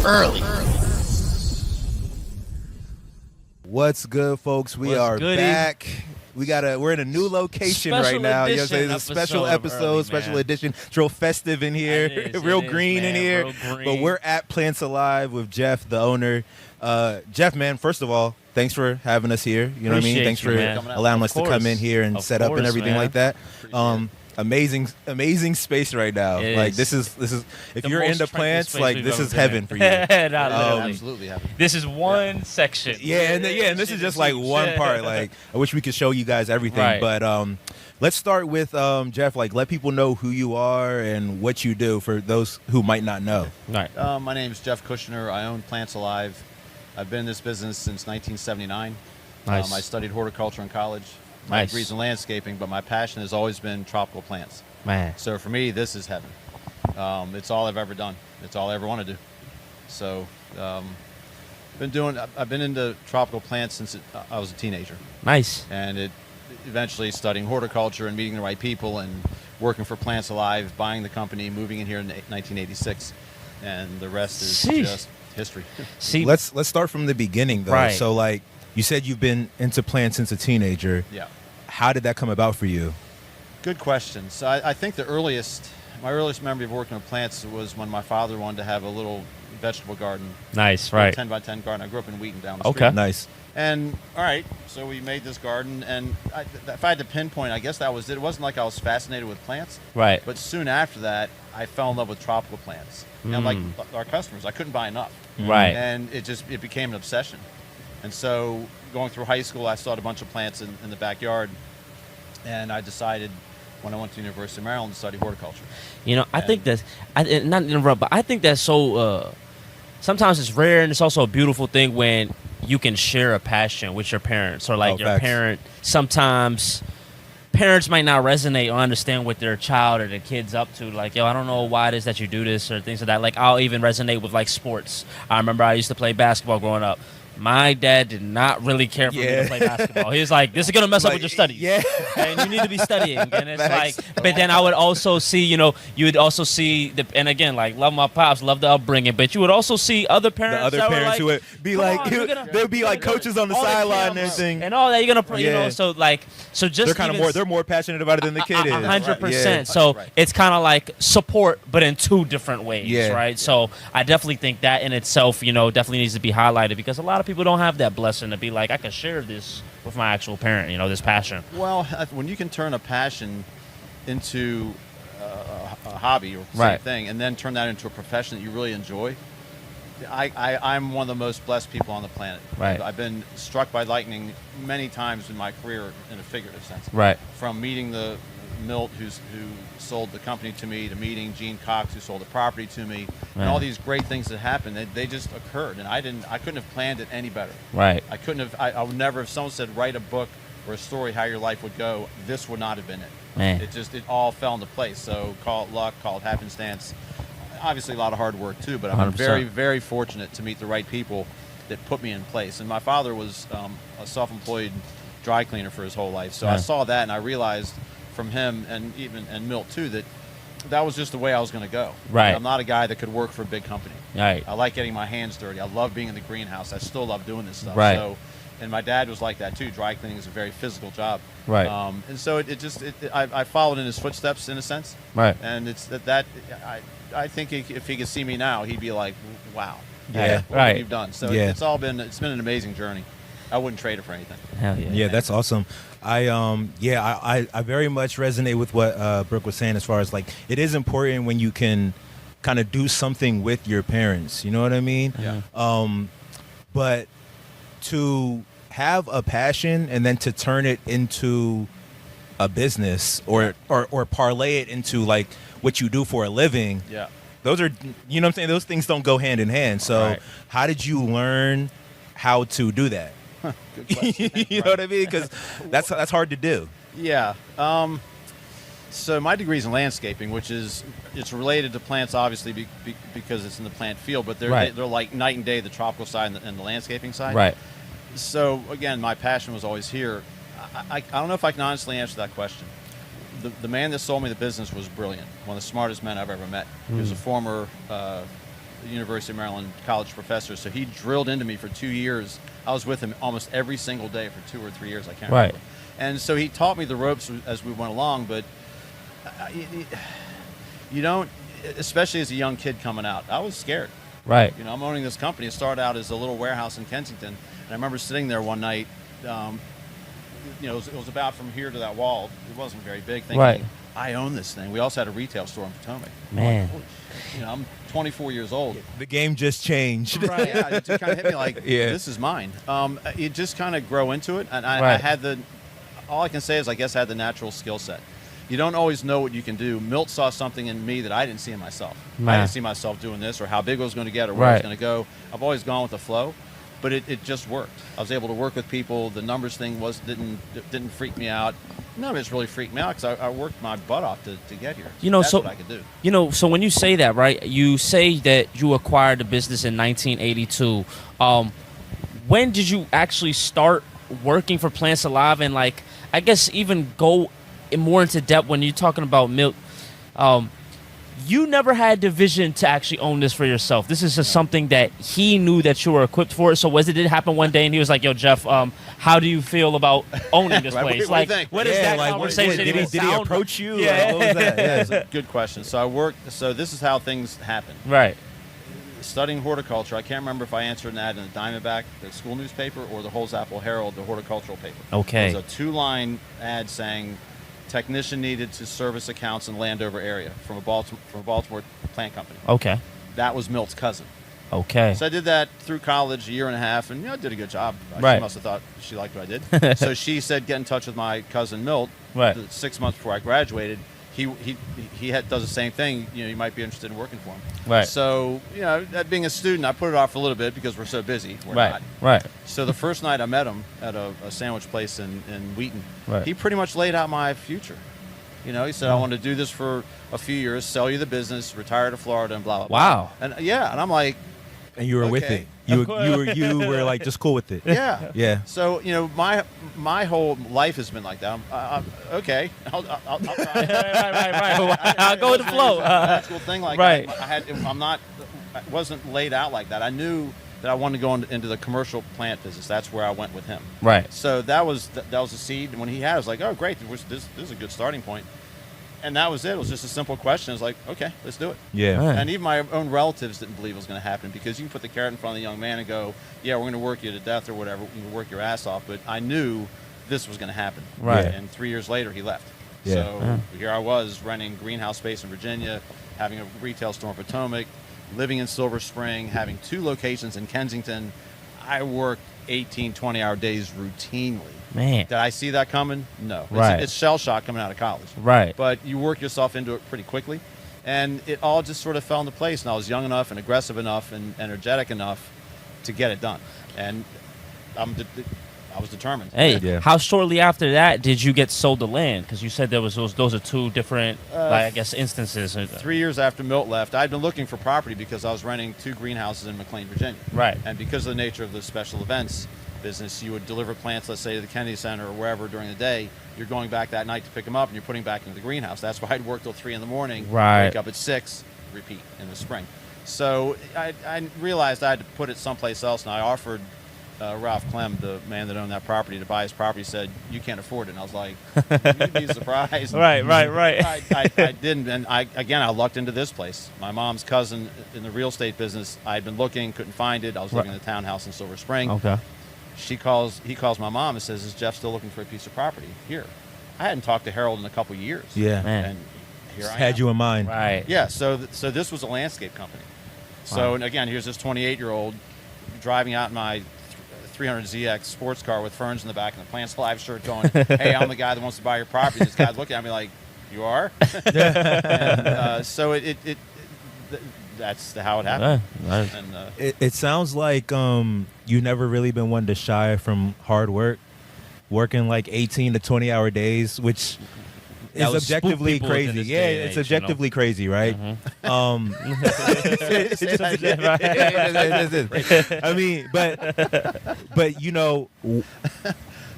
early. What's good, folks? We are back. We're in a new location right now. You know what I'm saying? It's a special episode, special edition. It's real festive in here, real green in here. But we're at Plants Alive with Jeff, the owner. Jeff, man, first of all, thanks for having us here. You know what I mean? Thanks for allowing us to come in here and set up and everything like that. Amazing space right now. Like this is if you're into plants, like this is heaven for you. Absolutely heaven. This is one section. And this is just like one part. Like I wish we could show you guys everything, Right. but let's start with Jeff. Like let people know who you are and what you do for those who might not know. Right. My name is Jeff Kushner. I own Plants Alive. I've been in this business since 1979. Nice. I studied horticulture in college. My degree's in landscaping, but my passion has always been tropical plants. Man. So for me, this is heaven. It's all I've ever done. It's all I ever want to do. So I've been into tropical plants since I was a teenager. Nice. And it eventually studying horticulture and meeting the right people and working for Plants Alive, buying the company, moving in here in 1986, and the rest is just history. See, let's start from the beginning though. Right. So like you said, you've been into plants since a teenager. Yeah. How did that come about for you? Good question. So I think my earliest memory of working with plants was when my father wanted to have a little vegetable garden. Nice, right. 10 by 10 garden. I grew up in Wheaton down the street. Okay. Nice. And all right, so we made this garden, and if I had to pinpoint, I guess that was it. It wasn't like I was fascinated with plants, Right. but soon after that, I fell in love with tropical plants. And like our customers, I couldn't buy enough. Right. And it became an obsession. And so going through high school, I saw a bunch of plants in the backyard, and I decided when I went to the University of Maryland to study horticulture. You know, I think that's, not to interrupt, but I think that's so, sometimes it's rare and it's also a beautiful thing when you can share a passion with your parents or like your facts. parent. Sometimes parents might not resonate or understand what their child or their kid's up to. Like, yo, I don't know why it is that you do this or things like that. Like, I'll even resonate with like sports. I remember I used to play basketball growing up. My dad did not really care for me to play basketball. He was like, this is going to mess up with your studies. Yeah. And you need to be studying. And it's Facts. like, but then I would also see, you would also see, and again, like, love my pops, love the upbringing, but you would also see other parents. The other that parents were like, who would be like, they'd be like coaches on the sideline and everything. And all that, you're going to, so just. They're kind of they're more passionate about it than the kid is. 100%. Yeah. So it's kind of like support, but in two different ways, Yeah. right? So I definitely think that in itself, definitely needs to be highlighted because a lot of people don't have that blessing to be like, I can share this with my actual parent, this passion. Well, when you can turn a passion into a hobby or the same thing, and then turn that into a profession that you really enjoy, I'm one of the most blessed people on the planet. Right. I've been struck by lightning many times in my career in a figurative sense. Right. From meeting the Milt who sold the company to me, to meeting Gene Cox who sold the property to me, and all these great things that happened, they just occurred, and I couldn't have planned it any better. Right. I would never, if someone said write a book or a story how your life would go, this would not have been it. Man. It all fell into place. So call it luck, call it happenstance. Obviously a lot of hard work too, but I'm 100%. very, very fortunate to meet the right people that put me in place. And my father was a self-employed dry cleaner for his whole life, so I saw that and I realized from him and Milt too that was just the way I was going to go. Right. I'm not a guy that could work for a big company. Right. I like getting my hands dirty. I love being in the greenhouse. I still love doing this stuff. Right. So, and my dad was like that too. Dry cleaning is a very physical job. Right. And so I followed in his footsteps in a sense. Right. And it's that I think if he could see me now, he'd be like, wow. Yeah. What Right. you've done. So Yeah. it's been an amazing journey. I wouldn't trade it for anything. Hell yeah. Yeah, that's awesome. I very much resonate with what Brooke was saying as far as like it is important when you can kind of do something with your parents. You know what I mean? Yeah. But to have a passion and then to turn it into a business or parlay it into like what you do for a living. Yeah. Those are, you know what I'm saying? Those things don't go hand in hand. So Right. how did you learn how to do that? Good question. You know what I mean? Because that's hard to do. Yeah. So my degree is in landscaping, which it's related to plants, obviously, because it's in the plant field. But they're like night and day, the tropical side and the landscaping side. Right. So again, my passion was always here. I don't know if I can honestly answer that question. The man that sold me the business was brilliant. One of the smartest men I've ever met. He was a former the University of Maryland college professor, so he drilled into me for 2 years. I was with him almost every single day for 2 or 3 years. I can't remember. And so he taught me the ropes as we went along, but you don't, especially as a young kid coming out, I was scared. Right. You know, I'm owning this company. It started out as a little warehouse in Kensington, and I remember sitting there one night. You know, it was about from here to that wall. It wasn't very big. Thinking, I own this thing. We also had a retail store in Potomac. Man. You know, I'm 24 years old. The game just changed. Right. Yeah, it just kind of hit me like, this is mine. You just kind of grow into it, and I had all I can say is I guess I had the natural skill set. You don't always know what you can do. Milt saw something in me that I didn't see in myself. I didn't see myself doing this, or how big I was going to get, or where I was going to go. I've always gone with the flow. But it just worked. I was able to work with people. The numbers thing didn't freak me out. None of it's really freaked me out because I worked my butt off to get here. You know, that's what I could do. You know, so when you say that, right? You say that you acquired the business in 1982. When did you actually start working for Plants Alive, and like, I guess even go more into depth when you're talking about Milt? You never had the vision to actually own this for yourself. This is just something that he knew that you were equipped for. So did it happen one day and he was like, yo, Jeff, how do you feel about owning this place? What is that conversation? Did he approach you? Yeah. What was that? Yeah. That's a good question. So this is how things happen. Right. Studying horticulture, I can't remember if I answered an ad in the Diamondback, the school newspaper, or the Holmes Apple Herald, the horticultural paper. Okay. It was a 2-line ad saying, technician needed to service accounts in Landover area from a Baltimore plant company. Okay. That was Milt's cousin. Okay. So I did that through college, a year and a half, and I did a good job. She must have thought she liked what I did. So she said, get in touch with my cousin Milt. 6 months before I graduated. He does the same thing. You know, you might be interested in working for him. Right. So, you know, that being a student, I put it off for a little bit because we're so busy. We're not. Right. So the first night I met him at a sandwich place in Wheaton, he pretty much laid out my future. You know, he said, I want to do this for a few years, sell you the business, retire to Florida, and blah, blah, blah. Wow. And and I'm like, and you were with it. You were like just cool with it. Yeah. Yeah. So, you know, my whole life has been like that. Okay. I'll try. Right. I'll go with the flow. Natural thing like that. I wasn't laid out like that. I knew that I wanted to go into the commercial plant business. That's where I went with him. Right. So that was the seed. And when he had it, I was like, oh, great. This is a good starting point. And that was it. It was just a simple question. It was like, okay, let's do it. Yeah. Right. And even my own relatives didn't believe it was going to happen because you can put the carrot in front of the young man and go, yeah, we're going to work you to death or whatever. We're going to work your ass off. But I knew this was going to happen. Right. And 3 years later, he left. Yeah. So here I was renting greenhouse space in Virginia, having a retail store in Potomac, living in Silver Spring, having 2 locations in Kensington. I worked 18, 20-hour days routinely. Man. Did I see that coming? No. Right. It's shell shock coming out of college. Right. But you work yourself into it pretty quickly. And it all just sort of fell into place. And I was young enough and aggressive enough and energetic enough to get it done. And I was determined. Hey, how shortly after that did you get sold the land? Because you said there was those are 2 different, I guess, instances. 3 years after Milt left, I'd been looking for property because I was renting 2 greenhouses in McLean, Virginia. Right. And because of the nature of the special events business, you would deliver plants, let's say, to the Kennedy Center or wherever during the day. You're going back that night to pick them up, and you're putting back into the greenhouse. That's why I'd work till 3 in the morning, wake up at 6, repeat in the spring. So I realized I had to put it someplace else, and I offered Ralph Clem, the man that owned that property, to buy his property. Said, you can't afford it. And I was like, you'd be surprised. Right. I didn't. And I lucked into this place. My mom's cousin in the real estate business, I'd been looking, couldn't find it. I was living in the townhouse in Silver Spring. Okay. He calls my mom and says, is Jeff still looking for a piece of property here? I hadn't talked to Harold in a couple years. Yeah. Man. And here I am. Had you in mind. Right. Yeah, so this was a landscape company. So, and again, here's this 28-year-old driving out in my 300ZX sports car with ferns in the back and the Plants Alive shirt going, hey, I'm the guy that wants to buy your property. This guy's looking at me like, you are? And, so that's how it happened. Right. And, It sounds like you never really been one to shy from hard work, working like 18 to 20-hour days, which is objectively crazy. Yeah, it's objectively crazy, right? I mean, but you know,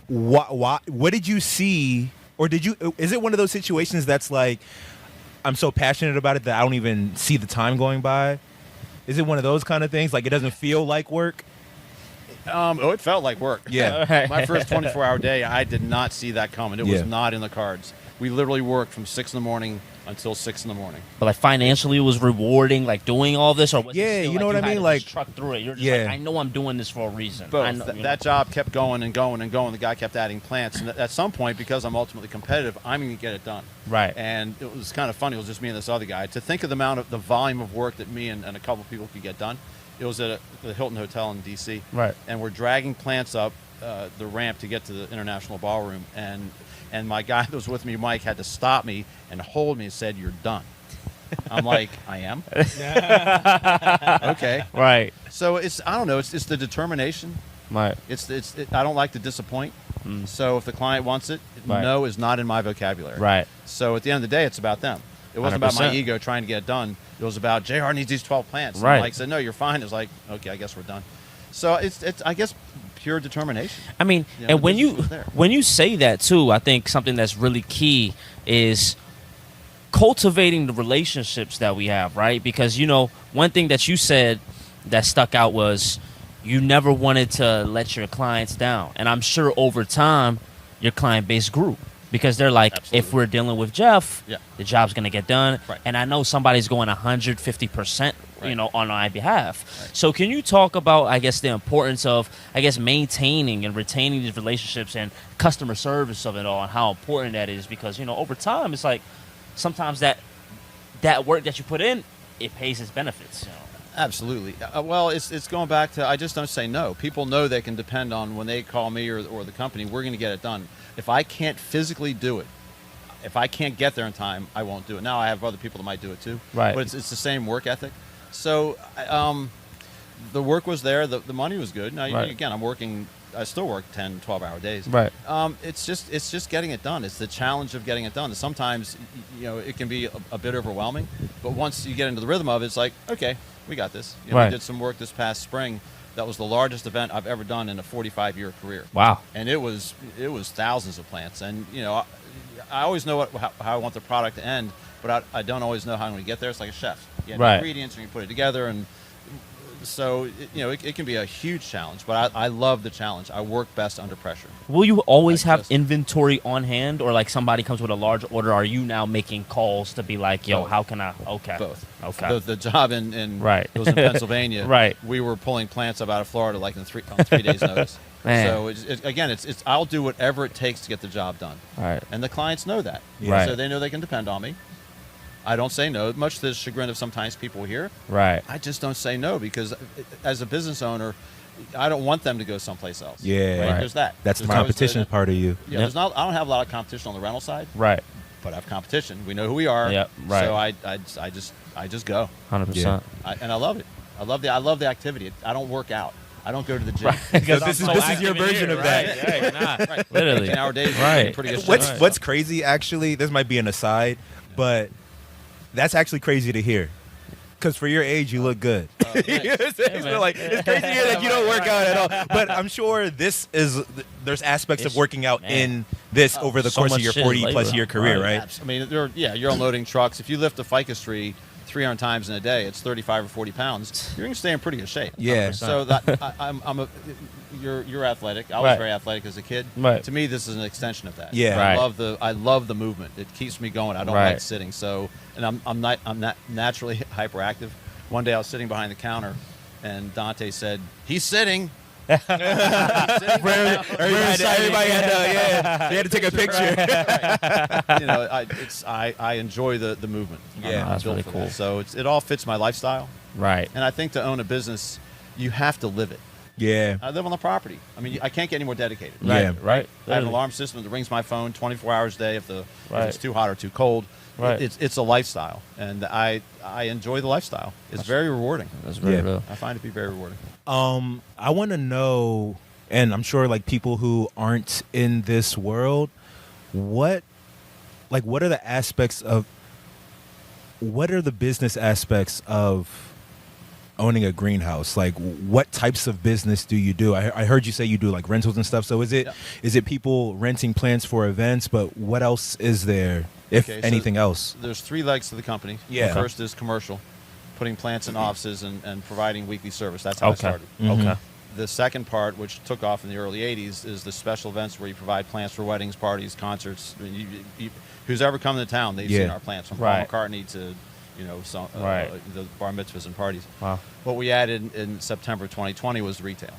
what did you see, or is it one of those situations that's like, I'm so passionate about it that I don't even see the time going by? Is it one of those kind of things? Like it doesn't feel like work? It felt like work. Yeah. My first 24-hour day, I did not see that coming. It was not in the cards. We literally worked from 6 in the morning until 6 in the morning. But like financially, it was rewarding, like doing all this, or was it still, you know what I mean? Like truck through it. You're just like, I know I'm doing this for a reason. Both. I know, that job kept going and going and going. The guy kept adding plants, and at some point, because I'm ultimately competitive, I'm going to get it done. Right. And it was kind of funny. It was just me and this other guy. To think of the volume of work that me and a couple of people could get done. It was at the Hilton Hotel in D.C. Right. And we're dragging plants up the ramp to get to the International Ballroom, and my guy that was with me, Mike, had to stop me and hold me and said, "You're done." I'm like, "I am." Okay. Right. So I don't know. It's the determination. Right. I don't like to disappoint. So if the client wants it, no is not in my vocabulary. Right. So at the end of the day, it's about them. It wasn't about my 100%. ego trying to get it done. It was about JR needs these 12 plants. Right. And Mike said, "No, you're fine." It's like, okay, I guess we're done. So it's I guess pure determination. I mean, and when you say that too, I think something that's really key is cultivating the relationships that we have, right? Because one thing that you said that stuck out was you never wanted to let your clients down, and I'm sure over time your client base grew. Because they're like, if we're dealing with Jeff, the job's going to get done. Right. And I know somebody's going 150%, on my behalf. Right. So can you talk about, I guess, the importance of, maintaining and retaining these relationships and customer service of it all and how important that is? Because, over time, it's like sometimes that work that you put in, it pays its benefits. Absolutely. Well, it's going back to I just don't say no. People know they can depend on when they call me or the company, we're going to get it done. If I can't physically do it, if I can't get there in time, I won't do it. Now I have other people that might do it too. Right. But it's the same work ethic. So the work was there. The money was good. Now, again, I still work 10, 12-hour days. Right. It's just getting it done. It's the challenge of getting it done. Sometimes, it can be a bit overwhelming. But once you get into the rhythm of it, it's like, okay, we got this. We did some work this past spring. That was the largest event I've ever done in a 45-year career. Wow. And it was thousands of plants. And, I always know how I want the product to end, but I don't always know how I'm going to get there. It's like a chef. You have ingredients and you put it together. And so, it can be a huge challenge, but I love the challenge. I work best under pressure. Will you always have inventory on hand, or like somebody comes with a large order? Are you now making calls to be like, yo, how can I? Okay. Both. Okay. The job in right. it was in Pennsylvania. Right. We were pulling plants up out of Florida like on 3 days' notice. Man. So again, I'll do whatever it takes to get the job done. Right. And the clients know that. Right. So they know they can depend on me. I don't say no, much to the chagrin of sometimes people here. Right. I just don't say no because as a business owner, I don't want them to go someplace else. Yeah. Right? There's that. That's the competition part of you. Yeah. There's not. I don't have a lot of competition on the rental side. Right. But I have competition. We know who we are. Yep. Right. So I just go. 100%. And I love it. I love the activity. I don't work out. I don't go to the gym. Because this is your version of that. Right. Literally. 18-hour days. Right. Pretty good. What's crazy, actually, this might be an aside, but that's actually crazy to hear. Because for your age, you look good. Thanks. It's crazy to hear that you don't work out at all. But I'm sure there's aspects of working out in this over the course of your 40-plus year career, right? I mean, you're unloading trucks. If you lift a ficus tree 300 times in a day, it's 35 or 40 pounds. You're going to stay in pretty good shape. Yeah. So you're athletic. I was very athletic as a kid. Right. To me, this is an extension of that. Yeah. Right. I love the movement. It keeps me going. I don't like sitting. So, and I'm not naturally hyperactive. One day I was sitting behind the counter, and Dante said, "He's sitting." Everybody had to take a picture. I enjoy the movement. Yeah, that's really cool. That. So it all fits my lifestyle. Right. And I think to own a business, you have to live it. Yeah. I live on the property. I mean, I can't get any more dedicated. Yeah. Right. I have an alarm system that rings my phone 24 hours a day if it's too hot or too cold. Right. It's a lifestyle, and I enjoy the lifestyle. It's very rewarding. That's very real. I find it to be very rewarding. I want to know, and I'm sure like people who aren't in this world, what are the aspects of, what are the business aspects of owning a greenhouse? Like, what types of business do you do? I heard you say you do like rentals and stuff. So is it people renting plants for events? But what else is there, if anything else? There's 3 legs to the company. Yeah. The first is commercial. putting plants in offices and providing weekly service. That's how I started. Okay. The second part, which took off in the early 80s, is the special events where you provide plants for weddings, parties, concerts. I mean, who's ever come to town, they've seen our plants, from Paul McCartney to, the bar mitzvahs and parties. Wow. What we added in September 2020 was retail.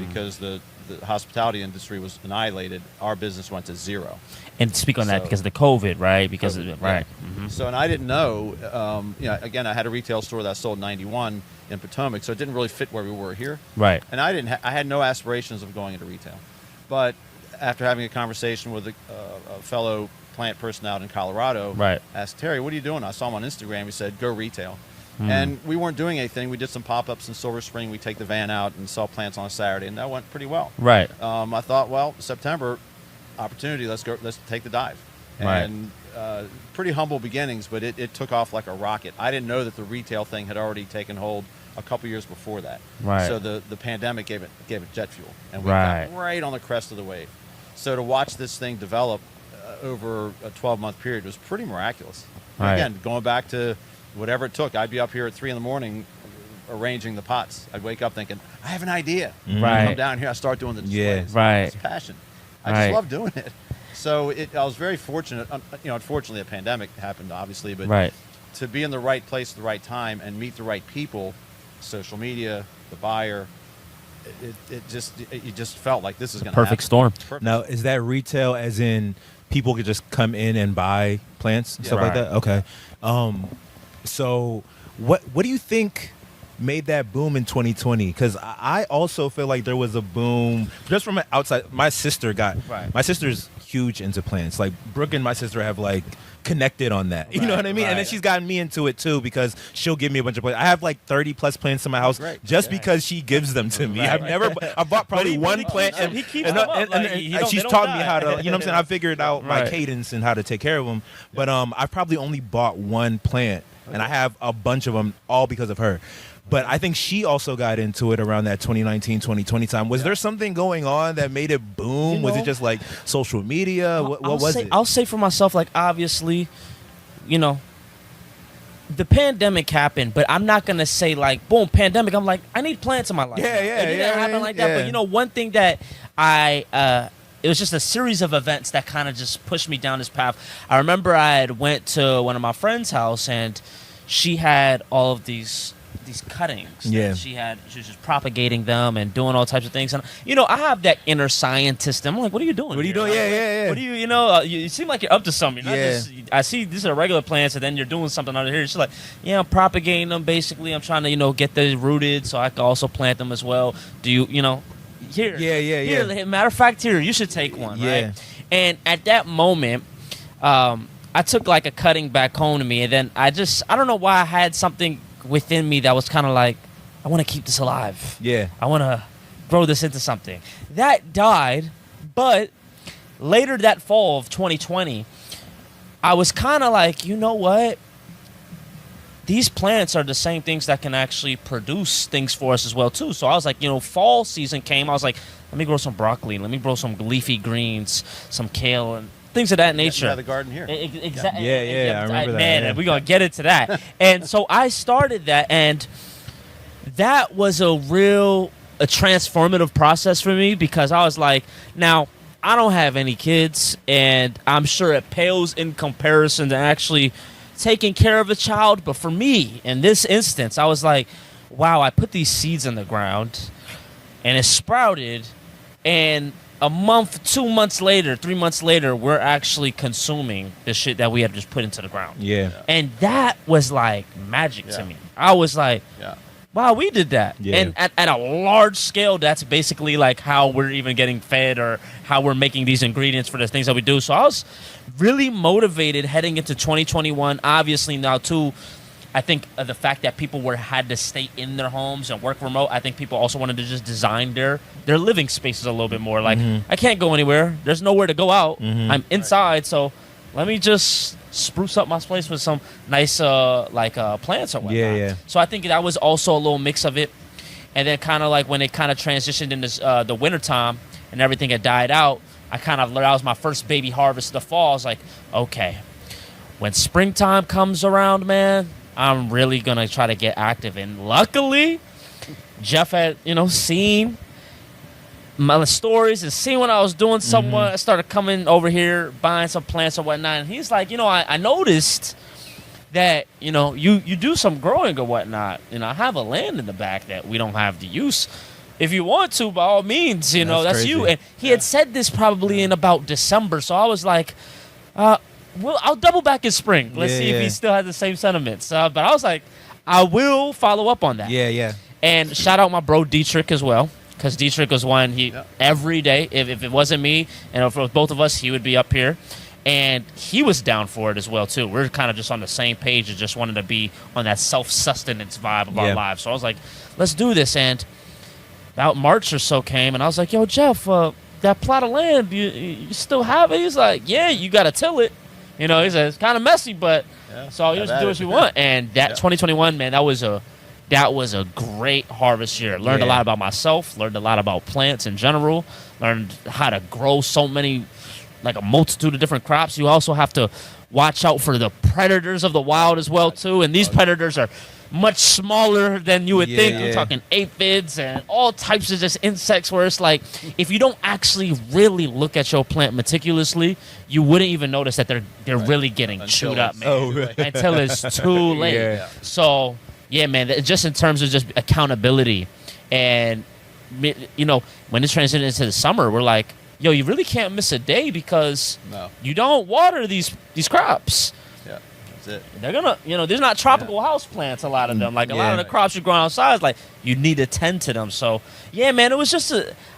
Because the hospitality industry was annihilated, our business went to zero. And speak on that because of the COVID, right? Because COVID, of right. Yeah. So, and I didn't know. Again, I had a retail store that sold '91 in Potomac, so it didn't really fit where we were here. Right. And I didn't. I had no aspirations of going into retail, but after having a conversation with a fellow plant person out in Colorado, I asked Terry, "What are you doing?" I saw him on Instagram. He said, "Go retail." And we weren't doing anything. We did some pop-ups in Silver Spring. We take the van out and sell plants on a Saturday, and that went pretty well. Right. I thought, well, September, opportunity. Let's go. Let's take the dive. And pretty humble beginnings, but it took off like a rocket. I didn't know that the retail thing had already taken hold a couple years before that. Right. So the pandemic gave it jet fuel, and we got right on the crest of the wave. So to watch this thing develop over a 12-month period was pretty miraculous. Right. Again, going back to whatever it took, I'd be up here at 3 a.m. arranging the pots. I'd wake up thinking, I have an idea. Right. I come down here, I start doing the displays. Right. It's passion. I just love doing it. So I was very fortunate. Unfortunately, a pandemic happened, obviously, but to be in the right place at the right time and meet the right people, social media, the buyer, it just felt like this is going to happen. Perfect storm. Now, is that retail as in people could just come in and buy plants and stuff like that? Okay. So what do you think made that boom in 2020? Because I also feel like there was a boom just from outside. My sister's huge into plants. Like Brooke and my sister have like connected on that. You know what I mean? And then she's gotten me into it too because she'll give me a bunch of plants. I have like 30 plus plants in my house just because she gives them to me. I bought probably one plant and he keeps them up. And she's taught me how to, you know what I'm saying? I figured out my cadence and how to take care of them. But I probably only bought one plant and I have a bunch of them all because of her. But I think she also got into it around that 2019, 2020 time. Was there something going on that made it boom? Was it just like social media? What was it? I'll say for myself, like obviously, the pandemic happened, but I'm not going to say like, boom, pandemic. I'm like, I need plants in my life. It didn't happen like that. But one thing that it was just a series of events that kind of just pushed me down this path. I remember I had went to one of my friend's house and she had all of these cuttings. She was just propagating them and doing all types of things. And I have that inner scientist. I'm like, what are you doing? What are you doing? Yeah. What do you you seem like you're up to something. I see these are regular plants and then you're doing something under here. She's like, I'm propagating them basically. I'm trying to, get those rooted so I can also plant them as well. Do you, here. Here, matter of fact, here, you should take one, right? And at that moment, I took like a cutting back home to me and then I don't know why I had something within me that was kind of like, I want to keep this alive. I want to grow this into something. That died, but later that fall of 2020, I was kind of like, you know what? These plants are the same things that can actually produce things for us as well, too. So I was like, fall season came. I was like, let me grow some broccoli. Let me grow some leafy greens, some kale, and things of that nature. You have the garden here. Exactly. I remember that. Man, we're going to get into that. And so I started that, and that was a transformative process for me because I was like, now, I don't have any kids, and I'm sure it pales in comparison to actually taking care of a child. But for me, in this instance, I was like, wow, I put these seeds in the ground, and it sprouted, and a month, 2 months later, 3 months later, we're actually consuming the shit that we had just put into the ground. And that was like magic to me. I was like, wow, we did that. And at a large scale, that's basically like how we're even getting fed or how we're making these ingredients for the things that we do. So I was really motivated heading into 2021. Obviously now, too, I think the fact that people had to stay in their homes and work remote, I think people also wanted to just design their living spaces a little bit more. Like, I can't go anywhere. There's nowhere to go out. I'm inside, so let me just spruce up my place with some nice plants or whatnot. So I think that was also a little mix of it. And then kind of like when it kind of transitioned into the wintertime and everything had died out, that was my first baby harvest of the fall. I was like, okay, when springtime comes around, man, I'm really going to try to get active. And luckily, Jeff had, seen my stories and seen what I was doing somewhat. I started coming over here, buying some plants and whatnot. And he's like, I noticed that, you do some growing or whatnot. I have a land in the back that we don't have to use. If you want to, by all means, that's you. And he had said this probably in about December. So I was like, I'll double back in spring. Let's see if he still has the same sentiments. But I was like, I will follow up on that. Yeah. And shout out my bro Dietrich as well. Because Dietrich was one, every day, if it wasn't me, and if it was both of us, he would be up here. And he was down for it as well, too. We're kind of just on the same page and just wanted to be on that self-sustenance vibe of our lives. So I was like, let's do this. And about March or so came, and I was like, yo, Jeff, that plot of land, you still have it? He's like, yeah, you got to till it. He said, it's kind of messy, but so you just do what you want. And that 2021, man, that was a great harvest year. Learned a lot about myself, learned a lot about plants in general, learned how to grow so many, like a multitude of different crops. You also have to watch out for the predators of the wild as well, too. And these predators are much smaller than you would think. We're talking aphids and all types of just insects where it's like, if you don't actually really look at your plant meticulously, you wouldn't even notice that they're really getting chewed up, man. Until it's too late. So... yeah, man, just in terms of just accountability. And, when it's transitioned into the summer, we're like, yo, you really can't miss a day because you don't water these crops. Yeah, that's it. They're going to, there's not tropical house plants, a lot of them. Like, a lot of the crops you grow outside, like, you need to tend to them. So, yeah, man, it was just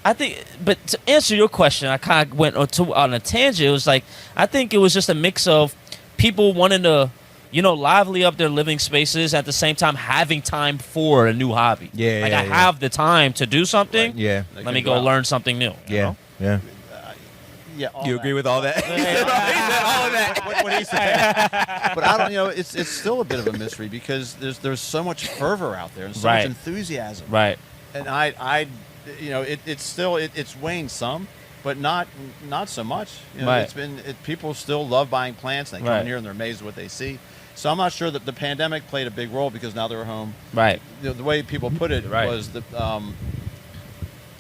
but to answer your question, I kind of went on a tangent. It was like, I think it was just a mix of people wanting to, lively up their living spaces at the same time having time for a new hobby. I have the time to do something. Let me go learn something new. Yeah. You agree with all that? All of that. What he said. But I don't. It's still a bit of a mystery because there's so much fervor out there and so much enthusiasm. Right. And it's waned some. But not so much. People still love buying plants. And they come in here and they're amazed at what they see. So I'm not sure that the pandemic played a big role because now they're home. Right. The way people put it was that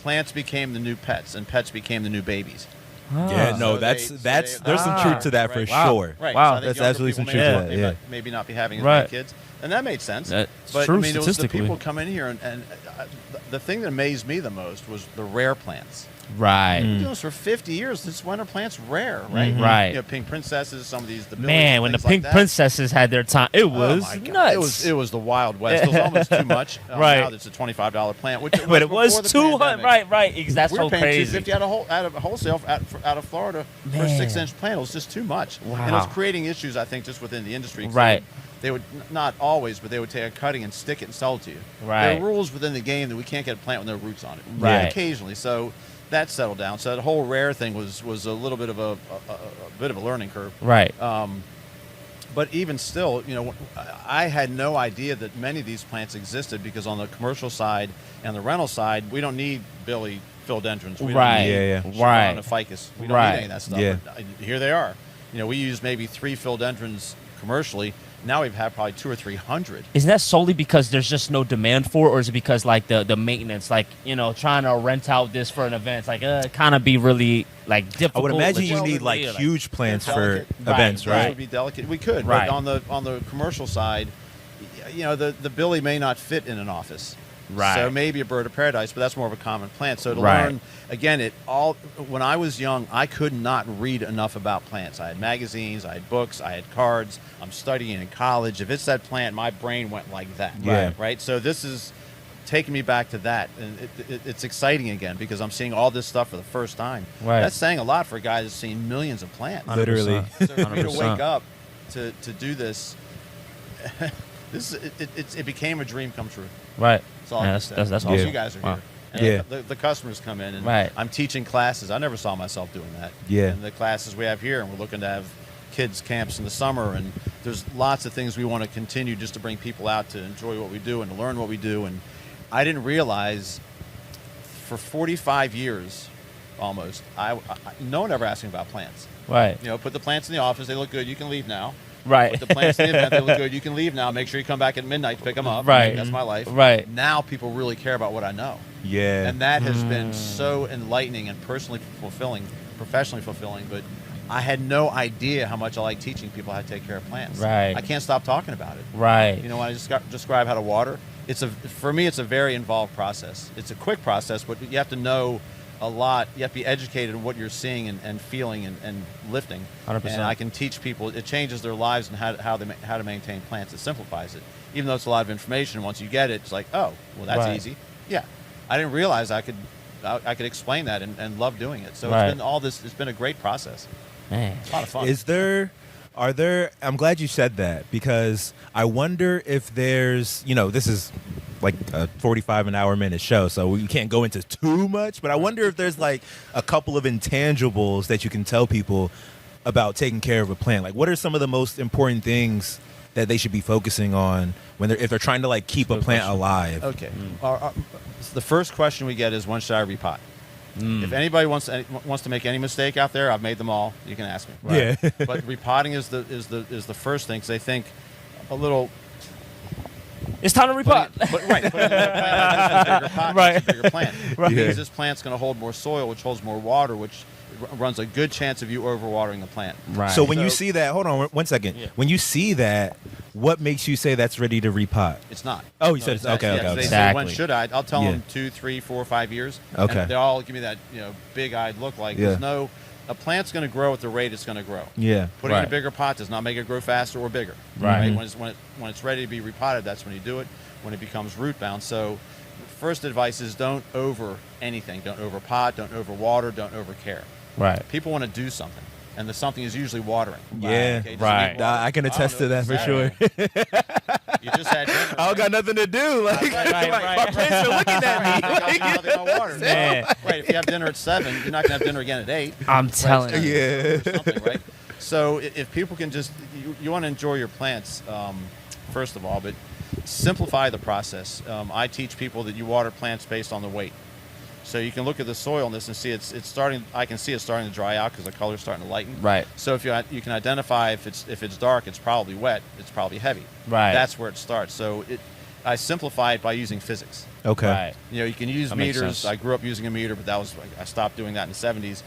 plants became the new pets and pets became the new babies. Yeah, no, there's some truth to that for sure. Right. Wow, so that's absolutely some truth to that. Maybe not be having as many kids, and that made sense. That's but true, I mean, it was the statistically. people come in here, and the thing that amazed me the most was the rare plants. Right. For 50 years, this winter plant's rare, right? Right. Pink princesses, some of these. Man, when the pink princesses had their time, it was nuts. It was the Wild West. It was almost too much. Now it's a $25 plant, but it was $200. Right. That's so crazy. $250 out of wholesale out of Florida for a 6-inch plant. It was just too much. Wow. And it was creating issues, I think, just within the industry. Right. They would not always, but they would take a cutting and stick it and sell it to you. Right. There are rules within the game that we can't get a plant with no roots on it. Right. Occasionally, so that settled down. So that whole rare thing was a little bit of a bit of a learning curve. Right. But even still, I had no idea that many of these plants existed because on the commercial side and the rental side, we don't need Billy philodendrons. We don't need right. a ficus. We don't need any of that stuff. But here they are. We use maybe 3 philodendrons commercially. Now we've had probably 200 or 300. Isn't that solely because there's just no demand for it, or is it because like the maintenance, like trying to rent out this for an event, like kind of be really like difficult? I would imagine you need like huge plants for events, right? It would be delicate. We could, right. But on the commercial side, the Billy may not fit in an office. Right. So maybe a bird of paradise, but that's more of a common plant. So to learn, again, when I was young, I could not read enough about plants. I had magazines, I had books, I had cards. I'm studying in college. If it's that plant, my brain went like that. Yeah. Right. So this is taking me back to that. And it's exciting again because I'm seeing all this stuff for the first time. Right. That's saying a lot for a guy that's seen millions of plants. 100%. Literally. So for me to wake up to do this, it became a dream come true. Right. That's awesome. You guys are here. And the customers come in, and right. I'm teaching classes. I never saw myself doing that. Yeah. And the classes we have here, and we're looking to have kids camps in the summer, and there's lots of things we want to continue just to bring people out to enjoy what we do and to learn what we do. And I didn't realize for 45 years, almost, no one ever asked me about plants. Right. Put the plants in the office. They look good. You can leave now. Right. But the plants in the event, they look good. You can leave now. Make sure you come back at midnight to pick them up. Right. That's my life. Right. Now people really care about what I know. Yeah. And that has been so enlightening and personally fulfilling, professionally fulfilling. But I had no idea how much I like teaching people how to take care of plants. Right. I can't stop talking about it. Right. You know, when I describe how to water, for me, it's a very involved process. It's a quick process, but you have to know a lot. You have to be educated in what you're seeing and feeling and lifting. 100%. And I can teach people. It changes their lives and how to maintain plants. It simplifies it. Even though it's a lot of information, once you get it, it's like, oh, well, that's Right. easy. Yeah, I didn't realize I could explain that and love doing it. So Right. it's been all this. It's been a great process. Man. It's a lot of fun. I'm glad you said that, because I wonder if there's, this is like a 45 an hour minute show, so you can't go into too much, but I wonder if there's like a couple of intangibles that you can tell people about taking care of a plant. Like, what are some of the most important things that they should be focusing on if they're trying to like keep a plant alive? Okay. The first question we get is, when should I repot? If anybody wants to make any mistake out there, I've made them all. You can ask me. Right? Yeah. But repotting is the first thing, because they think a little. It's time to repot. Putting a plant like this in a bigger pot, Right. it's a bigger plant. Right. Because this plant's going to hold more soil, which holds more water, which runs a good chance of you overwatering the plant. Right. So when you see that, hold on 1 second. Yeah. When you see that, what makes you say that's ready to repot? It's not. Oh, you said it's okay. They say, Exactly. when should I? I'll tell Yeah. them 2, 3, 4, 5 years. Okay. And they all give me that big-eyed look like Yeah. a plant's going to grow at the rate it's going to grow. Yeah. Putting it in Right. a bigger pot does not make it grow faster or bigger. Right. When it's ready to be repotted, that's when you do it. When it becomes root bound. So, first advice is, don't over anything. Don't over pot. Don't over water. Don't over care. Right. People want to do something, and the something is usually watering. Yeah. Okay, does it Right. need water? I can attest to that for Saturday. sure. You just had dinner. I don't got nothing to do. Like, right. my plants are looking at me. Right, nothing on water. Man. Right, if you have dinner at 7, you're not going to have dinner again at 8. I'm telling Right, you. Yeah. or something, right? So if people can just, you want to enjoy your plants, first of all, but simplify the process. I teach people that you water plants based on the weight. So you can look at the soil in this and see it's starting. I can see it's starting to dry out because the color's starting to lighten. Right. So if you can identify if it's dark, it's probably wet. It's probably heavy. Right. That's where it starts. So I simplify it by using physics. Okay. Right. You can use That makes meters. sense. I grew up using a meter, but I stopped doing that in the 70s.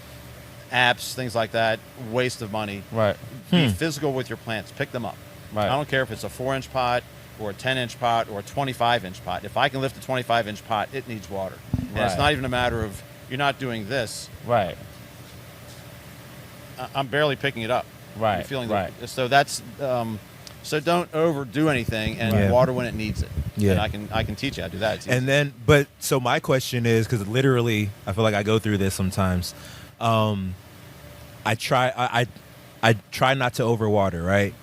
Apps, things like that, waste of money. Right. Be physical with your plants. Pick them up. Right. I don't care if it's a 4-inch pot or a 10-inch pot or a 25-inch pot. If I can lift a 25-inch pot, it needs water. And it's Right. not even a matter of, you're not doing this. Right. I'm barely picking it up. Right. You're feeling Right. so that's so don't overdo anything and Right. water when it needs it. Yeah. And I can teach you how to do that. It's easy. And then, so my question is, because literally, I feel like I go through this sometimes. I try not to overwater, right?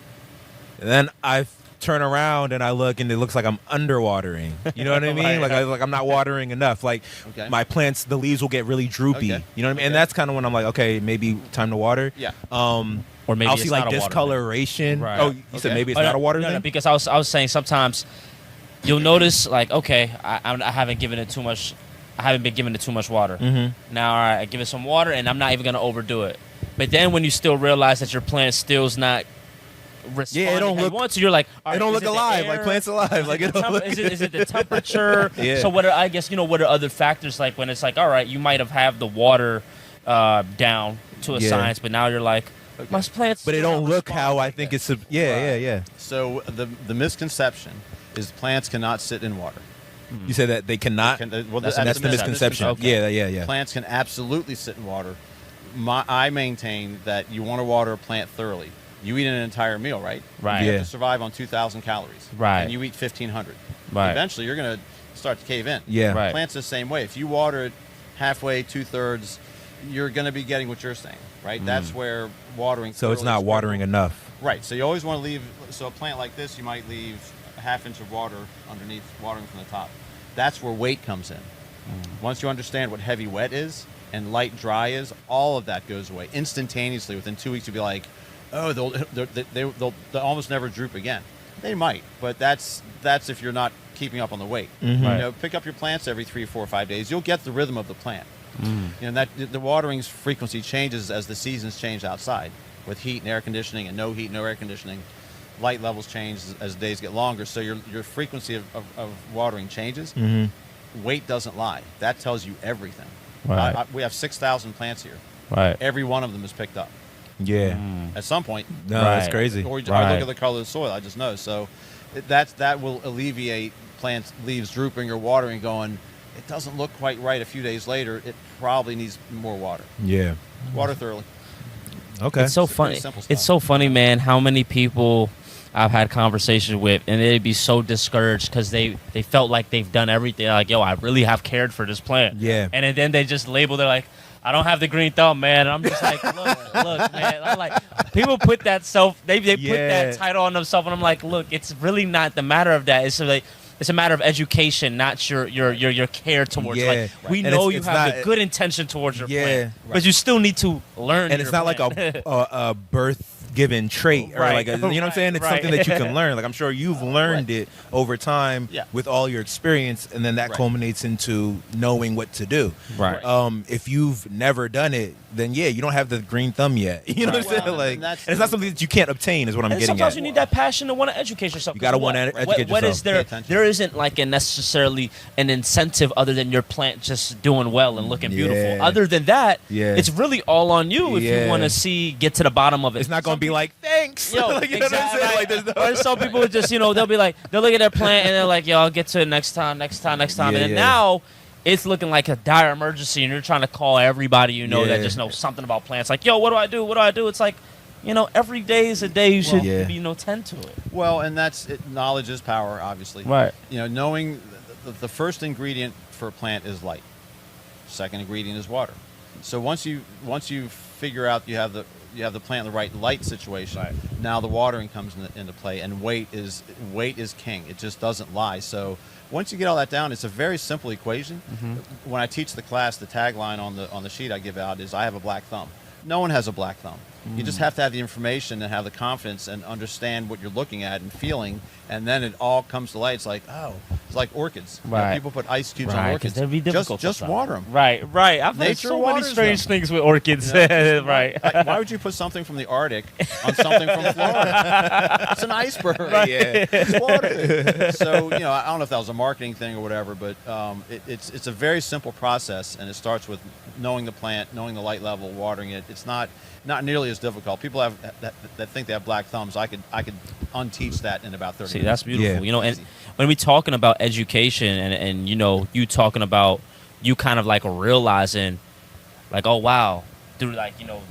And then I turn around and I look, and it looks like I'm underwatering. You know what I mean? Right. Like I'm not watering enough. Like Okay. my plants, the leaves will get really droopy. Okay. You know what I mean? And Okay. that's kind of when I'm like, okay, maybe time to water. Yeah. Or maybe I'll it's see not like a water discoloration. Right. Oh, you said Okay. maybe it's Oh, not a water no, thing? no, because I was saying sometimes you'll notice like, okay, I haven't given it too much. I haven't been giving it too much water. Mm-hmm. Now, all right, I give it some water, and I'm not even gonna overdo it. But then when you still realize that your plant still's not responding, don't how you look- want to, you're like, all It right, don't is look it the alive, like air? plants alive. Like it don't look. Is it the temperature? Yeah. So what are, I guess, what are other factors, like when it's like, all right, you might have the water down to a Yeah. science, but now you're like, my plants. But it still don't not look respond how I like think that. it's. Yeah. So the misconception is plants cannot sit in water. You say that they cannot. That's That's the misconception. Okay. Yeah. Plants can absolutely sit in water. I maintain that you want to water a plant thoroughly. You eat an entire meal, right? Right. You Yeah. have to survive on 2,000 calories. Right. And you eat 1,500. Right. Eventually, you're going to start to cave in. Yeah. Right. Plants the same way. If you water it halfway, 2/3, you're going to be getting what you're saying, right? That's where watering. So it's thoroughly not is watering critical. enough. Right. So you always want to leave. So a plant like this, you might leave a ½ inch of water underneath, watering from the top. That's where weight comes in. Once you understand what heavy wet is and light dry is, all of that goes away instantaneously. Within 2 weeks, you'll be like, oh, they'll almost never droop again. They might, but that's if you're not keeping up on the weight. Mhm. Pick up your plants every 3, 4, 5 days. You'll get the rhythm of the plant. That the watering's frequency changes as the seasons change outside, with heat and air conditioning and no heat, no air conditioning. light levels change as days get longer, so your frequency of watering changes. Weight doesn't lie. That tells you everything. Right. We have 6,000 plants here. Right. Every one of them is picked up. Yeah. At some point. No, that's crazy. Or I look at the color of the soil. I just know. So that will alleviate plants leaves drooping or watering going, it doesn't look quite right a few days later. It probably needs more water. Yeah. Water thoroughly. Okay. It's so funny. It's so funny, man, how many people I've had conversations with, and they'd be so discouraged because they felt like they've done everything. Like, yo, I really have cared for this plant. Yeah. And then they just label, they're like, I don't have the green thumb, man. And I'm just like, look, man. I'm like, people put that they put that title on themselves, and I'm like, look, it's really not the matter of that. It's like, it's a matter of education, not your care towards. Like, we know you have a good intention towards your plant, but you still need to learn. And it's not like a birth-given trait, or like you know what I'm saying. It's something that you can learn. Like, I'm sure you've learned it over time with all your experience, and then that culminates into knowing what to do. Right. If you've never done it, then you don't have the green thumb yet. You know what I'm saying? Like, and it's not something that you can't obtain. Is what I'm getting sometimes at. you need that passion to want to educate yourself. You gotta want to educate yourself. What is there? There isn't like necessarily an incentive other than your plant just doing well and looking beautiful. Other than that, it's really all on you if you want to get to the bottom of it. It's not going to be like, thanks. Yo, like, you know what I'm saying? Like, there's no or some people just, they'll be like, they'll look at their plant and they're like, yo, I'll get to it next time. And then now it's looking like a dire emergency, and you're trying to call everybody that just knows something about plants. Like, yo, what do I do? What do I do? It's like, every day is a day you should tend to it. Well, and that's it. Knowledge is power, obviously. Right. Knowing the first ingredient for a plant is light. Second ingredient is water. So once you figure out you have the plant in the right light situation, now the watering comes into play, and weight is king. It just doesn't lie. So once you get all that down, it's a very simple equation. When I teach the class, the tagline on the sheet I give out is, I have a black thumb. No one has a black thumb. You just have to have the information and have the confidence and understand what you're looking at and feeling, and then it all comes to light. It's like, it's like orchids. Right. People put ice cubes on orchids. That'd be difficult just water them. Right. I've heard so many strange things with orchids. Right. Why would you put something from the Arctic on something from Florida? It's an iceberg. Right. It's water. So, I don't know if that was a marketing thing or whatever, but it's a very simple process, and it starts with knowing the plant, knowing the light level, watering it. It's not nearly as difficult. People that think they have black thumbs. I could unteach that in about 30 minutes. See, that's beautiful. And when we're talking about education and you talking about you kind of like realizing like, oh wow, through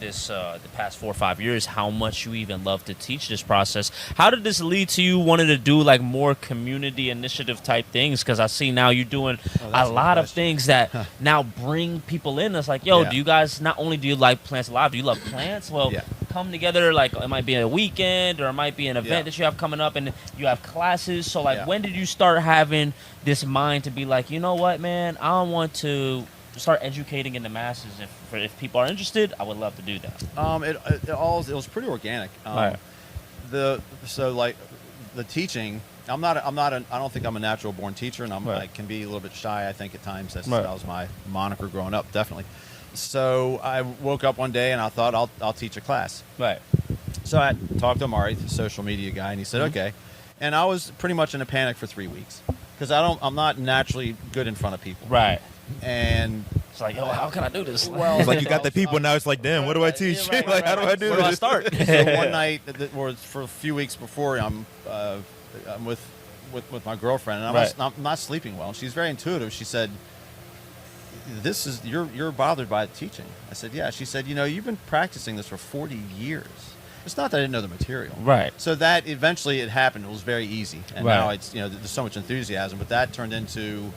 this the past 4 or 5 years, how much you even love to teach this process. How did this lead to you wanting to do like more community initiative type things? Because I see now you're doing a lot of things that now bring people in. It's like, yo, do you guys, not only do you like plants alive, do you love plants? Well, come together, like it might be a weekend or it might be an event that you have coming up, and you have classes. So like, when did you start having this mind to be like, you know what, man, I want to start educating in the masses? If people are interested, I would love to do that. It was pretty organic. The teaching, I don't think I'm a natural born teacher, and I can be a little bit shy, I think, at times. That was my moniker growing up, definitely. So I woke up one day and I thought I'll teach a class. Right. So I talked to Amari, the social media guy, and he said, okay. And I was pretty much in a panic for 3 weeks because I'm not naturally good in front of people. Right. And it's like, yo, how can I do this? Well, it's like you got the people now. It's like, damn, what do I teach? Like, how do I do this? Where do I start? So one night, or for a few weeks before, I'm with my girlfriend, and I'm not sleeping well. She's very intuitive. She said, you're bothered by teaching. I said, yeah. She said, you've been practicing this for 40 years. It's not that I didn't know the material. Right. So that eventually it happened. It was very easy. And now it's, there's so much enthusiasm, but that turned into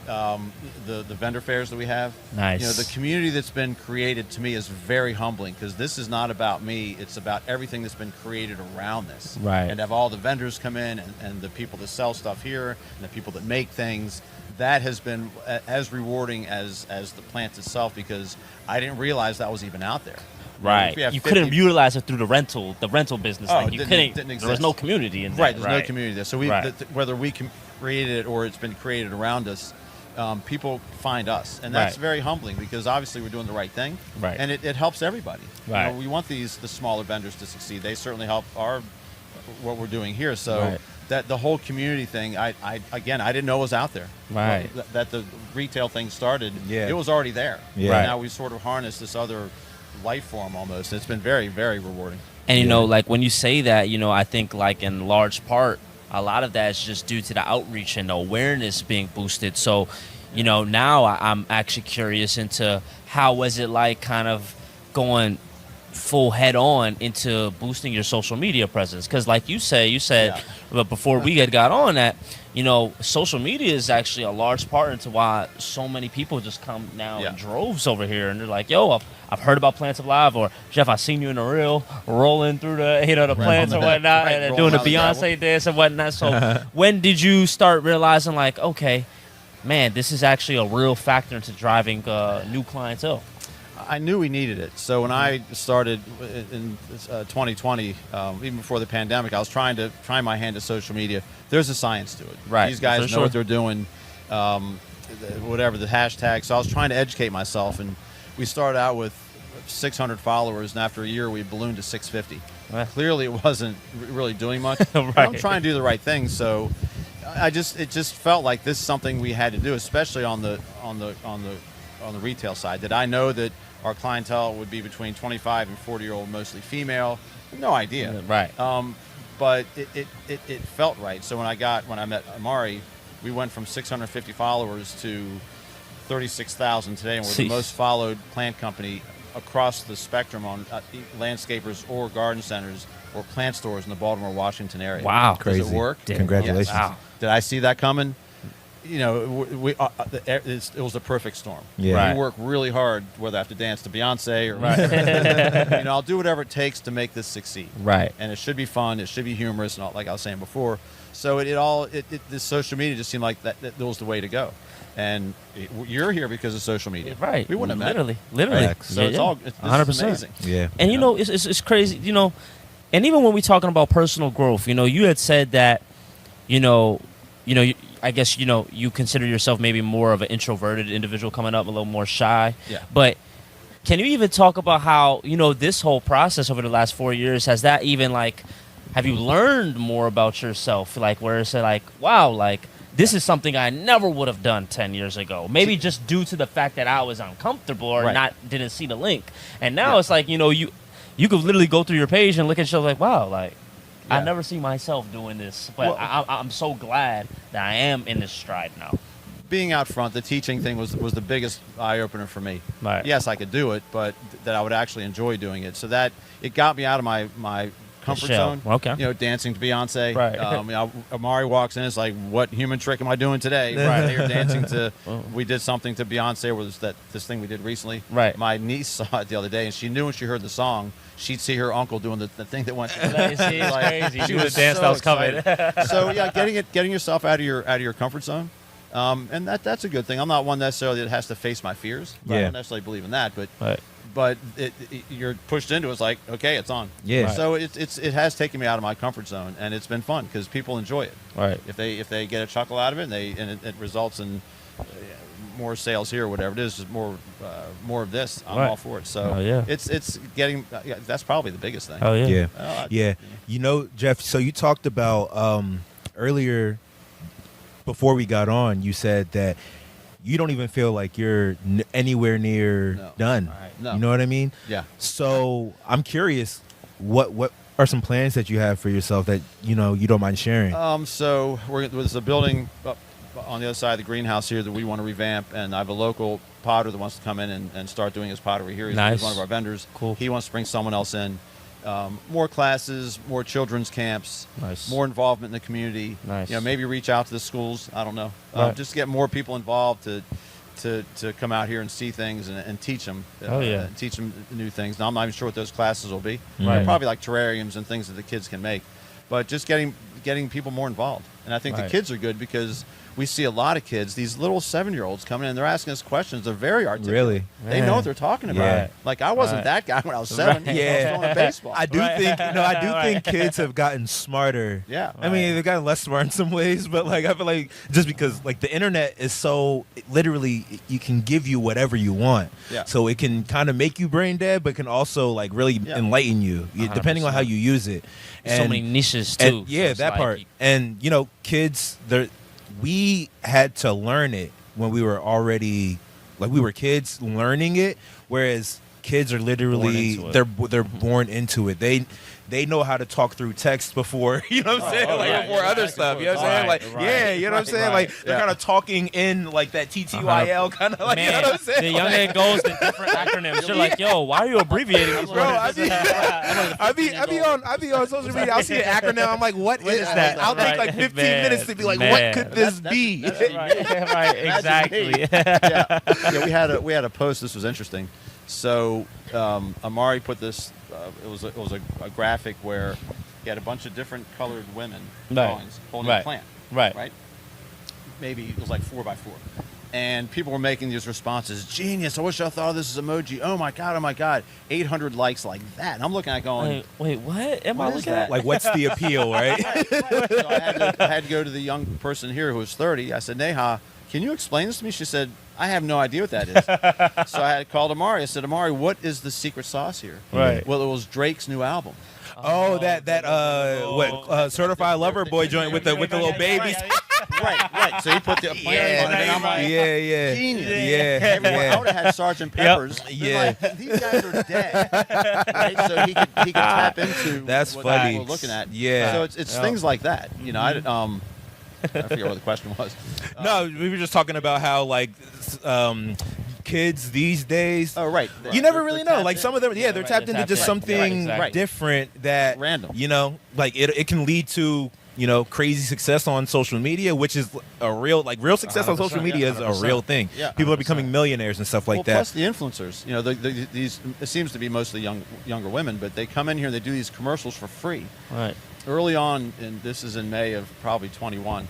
the vendor fairs that we have. Nice. The community that's been created to me is very humbling, because this is not about me. It's about everything that's been created around this. Right. And have all the vendors come in, and the people that sell stuff here, and the people that make things. That has been as rewarding as the plant itself, because I didn't realize that was even out there. Right. You couldn't utilize it through the rental business. Oh, like you couldn't. There was no community in that. Right. There's no community there. So whether we created it or it's been created around us, people find us, and that's very humbling, because obviously we're doing the right thing, and it helps everybody. Right. We want the smaller vendors to succeed. They certainly help our what we're doing here. So that the whole community thing, I didn't know was out there. Right. That the retail thing started. Yeah. It was already there. Yeah. Right. Now we sort of harnessed this other life form almost. It's been very, very rewarding. And you know, like when you say that, you know, I think like in large part, a lot of that is just due to the outreach and the awareness being boosted. So, you know, now I'm actually curious into how was it like kind of going full head on into boosting your social media presence? Because like you said, but before we had got on that, you know, social media is actually a large part into why so many people just come now in droves over here, and they're like, "Yo, I've heard about Plants Alive," or "Jeff, I seen you in the reel rolling through the the plants or whatnot, and doing the Beyonce dance and whatnot." So, when did you start realizing like, okay, man, this is actually a real factor into driving new clientele? I knew we needed it. So when I started in 2020, even before the pandemic, I was trying my hand at social media. There's a science to it. Right. These guys know what they're doing, whatever the hashtag. So I was trying to educate myself, and we started out with 600 followers, and after a year, we ballooned to 650. Clearly, it wasn't really doing much. But I'm trying to do the right thing, so it just felt like this is something we had to do, especially on the retail side. Did I know that our clientele would be between 25 and 40-year-old, mostly female? No idea. Right. But it felt right. So when I met Amari, we went from 650 followers to 36,000 today, and we're the most followed plant company across the spectrum on landscapers or garden centers or plant stores in the Baltimore, Washington area. Wow. Crazy. Does it work? Congratulations. Yes. Wow. Did I see that coming? You know, it was the perfect storm. Yeah. We work really hard, whether I have to dance to Beyonce or you know, I'll do whatever it takes to make this succeed. Right. And it should be fun. It should be humorous, and all, like I was saying before. So this social media just seemed like that was the way to go. And you're here because of social media. Right. We wouldn't have met. Literally. Right? So it's 100%. amazing. Yeah. And you know, it's crazy. You know, and even when we're talking about personal growth, you know, you had said that, you know, I guess, you know, you consider yourself maybe more of an introverted individual coming up, a little more shy. Yeah. But can you even talk about how, you know, this whole process over the last 4 years, has that even like, have you learned more about yourself? Like where it's like, wow, like this is something I never would have done 10 years ago. Maybe just due to the fact that I was uncomfortable or didn't see the link. And now it's like, you know, you could literally go through your page and look at yourself like, wow, like, I never see myself doing this, but I'm so glad that I am in this stride now. Being out front, the teaching thing was the biggest eye-opener for me. Right. Yes, I could do it, but that I would actually enjoy doing it. So that it got me out of my comfort zone. Okay. You know, dancing to Beyonce. Right. You know, Amari walks in, it's like, what human trick am I doing today? Right. You're dancing to, we did something to Beyonce, was this thing we did recently. Right. My niece saw it the other day, and she knew when she heard the song, she'd see her uncle doing the thing that went. It's crazy. She was dance that was coming. So yeah, getting yourself out of your comfort zone. And that's a good thing. I'm not one necessarily that has to face my fears. I don't necessarily believe in that, but you're pushed into it. It's like, okay, it's on. Yeah. Right. So it has taken me out of my comfort zone, and it's been fun because people enjoy it. Right. If they get a chuckle out of it, and it results in more sales here or whatever it is, just more of this, I'm all for it. So it's getting. That's probably the biggest thing. Oh yeah. Yeah. You know, Jeff. So you talked about earlier. Before we got on, you said that you don't even feel like you're anywhere near done. No. You know what I mean? Yeah. So I'm curious, what are some plans that you have for yourself that you don't mind sharing? So there's a building up on the other side of the greenhouse here that we want to revamp, and I have a local potter that wants to come in and start doing his pottery here. He's one of our vendors. Cool. He wants to bring someone else in. More classes, more children's camps, more involvement in the community. Nice. You know, maybe reach out to the schools. I don't know. Just to get more people involved to come out here and see things and teach them. Teach them new things. Now I'm not even sure what those classes will be. Right. Probably like terrariums and things that the kids can make. But just getting people more involved. And I think the kids are good because we see a lot of kids, these little 7-year-olds coming in, they're asking us questions. They're very articulate. Really? They know what they're talking about. Yeah. Like I wasn't that guy when I was 7. Yeah. I was throwing a baseball. I do think kids have gotten smarter. Yeah. I mean, they've gotten less smart in some ways, but like I feel like just because like the internet is so literally you can give you whatever you want. Yeah. So it can kind of make you brain dead, but can also like really enlighten you, depending on how you use it. And so many niches too. And, that part. And kids, we had to learn it when we were already like we were kids learning it, whereas kids are literally they're born into it. They know how to talk through text before, you know what I'm saying? Before other stuff, you know what I'm saying? You know what I'm saying? Like, they're kind of talking in, like, that TTYL kind of, like, Man, you know what I'm saying? The younger it goes, the different acronyms. You're like, yo, why are you abbreviating these Bro, words? I be on social media, I'll see an acronym, I'm like, what is that? I'll take, like, 15 minutes to be like, what could this be? Right, exactly. Yeah, we had a post, this was interesting. So, Amari put this, it was a graphic where he had a bunch of different colored women drawings holding a plant. Right. Maybe it was like 4x4. And people were making these responses. Genius! I wish I thought of this as emoji. Oh my god! 800 likes like that. And I'm looking at going, wait, what? Am I looking at? Like, what's the appeal, right? So I had to go to the young person here who was 30. I said, Neha, can you explain this to me? She said, I have no idea what that is. So I had called Amari. I said, Amari, what is the secret sauce here? Right. Well, it was Drake's new album. Oh, that Certified Lover Boy joint with the little babies. Right. So he put the plant on it, and I'm like, genius. Yeah. I would have had Sgt. Pepper's. Yeah. Like, these guys are dead. Right? So he could tap into That's what funny. we're looking at. Yeah. So it's things like that. I forget what the question was. No, we were just talking about how like kids these days. Oh, right. You never really know. Like some of them, they're tapped into just something different that random. Like it can lead to crazy success on social media, which is a real success on social media is a real thing. Yeah, people are becoming millionaires and stuff like that. Plus the influencers. These it seems to be mostly younger women, but they come in here and they do these commercials for free. Right. Early on, and this is in May of probably 21,